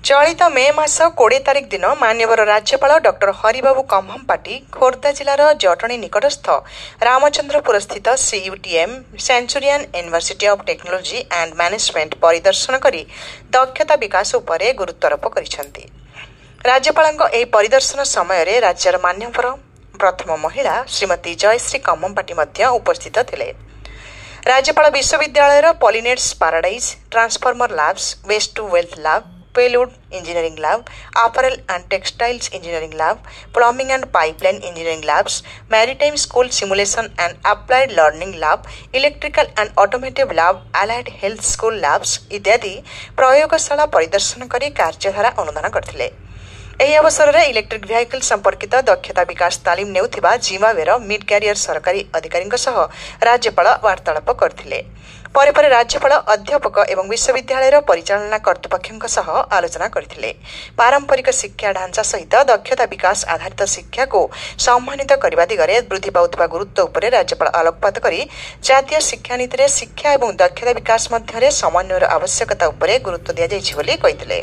चलित मे मास 20 तारिख दिन मान्यवर राज्यपाल डॉक्टर हरिबाबू कम्भमपाटी खोर्धा जिलार जटणी निकटस्थ रामचंद्रपुर स्थित CUTM Centurion University of Technology and Management परिदर्शन करी दक्षता विकास उपरे गुरुत्वारोप करिसेंती। राज्यपालଙ୍କ ଏହି परिदर्शन समय राज्यर मान्यवर प्रथम महिला श्रीमती जयश्री कम्भमपाटी मध्य उपस्थित थिले। राज्यपाल विश्वविद्यालय पॉलिनेट्स paradise transformer labs waste to wealth lab पेलुड engineering lab apparel and textiles engineering lab plumbing and pipeline engineering labs maritime school simulation and applied learning lab electrical and automotive lab allied health school labs इत्यादि प्रयोगशाला परिदर्शन कर कार्यधारा अनुधान करथिले। ଏହି ଅବସରରେ electric vehicle ସମ୍ପର୍କିତ ଦକ୍ଷତା ବିକାଶ ତାଲିମ ନେଉଥିବା ଜିମ୍ବାୱେର ମିଡ୍ କ୍ୟାରିୟର ସରକାରୀ ଅଧିକାରୀଙ୍କ ସହ ରାଜ୍ୟପାଳ ବାର୍ତ୍ତାଳାପ କରିଥିଲେ। ପରେ ପରେ ରାଜ୍ୟପାଳ ଅଧ୍ୟାପକ ଏବଂ ବିଶ୍ୱବିଦ୍ୟାଳୟର ପରିଚାଳନା କର୍ତ୍ତୃପକ୍ଷଙ୍କ ସହ ଆଲୋଚନା କରିଥିଲେ। ପାରମ୍ପରିକ ଶିକ୍ଷା ଢାଞ୍ଚା ସହିତ ଦକ୍ଷତା ବିକାଶ ଆଧାରିତ ଶିକ୍ଷାକୁ ସମ୍ମାନିତ କରିବା ଦିଗରେ ବୃଦ୍ଧି ପାଉଥିବା ଗୁରୁତ୍ୱ ଉପରେ ରାଜ୍ୟପାଳ ଆଲୋକପାତ କରି ଜାତୀୟ ଶିକ୍ଷାନୀତିରେ ଶିକ୍ଷା ଏବଂ ଦକ୍ଷତା ବିକାଶ ମଧ୍ୟରେ ସମନ୍ୱୟର ଆବଶ୍ୟକତା ଉପରେ ଗୁରୁତ୍ୱ ଦିଆଯାଇଛି ବୋଲି କହିଥିଲେ।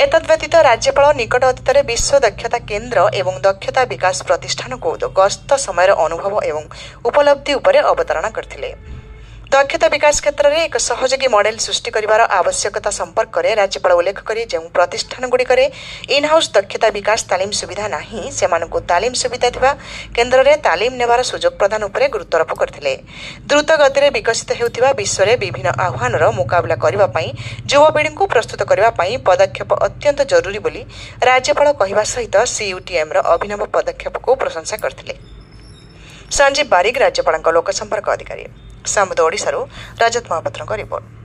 एतद्व्यतीत राज्यपाल निकट अतीत विश्व दक्षता केन्द्र एवं दक्षता विकास प्रतिष्ठान को गस्त समय अनुभव एवं उपलब्धि उपरे अवतारणा करथिले। दक्षता विकास क्षेत्र में एक सहयोगी मॉडल सृष्टि करिवार आवश्यकता संपर्क में राज्यपाल उल्लेख करी जो प्रतिष्ठान गुड़िक इन हाउस दक्षता विकास तालीम सुविधा नहीं सेमानकु तालीम सुविधा थिबा केन्द्र में तालीम नेबार सुजोग प्रदान उपरे गुरुत्वारोप करथिले। द्रुत गति विकसित हेउथिबा विश्व में विभिन्न आह्वानर मुकाबला करबा पई युवपीढ़ी को प्रस्तुत करबा पई पदक्षेप अत्यंत जरूरी बोली राज्यपाल कहवा सहित CUTM अभिनव पदक्षेप को प्रशंसा करथिले। संजीव बारिक राज्यपाल लोक संपर्क अधिकारी सामुद ओडिशारू रजत महापात्र रिपोर्ट।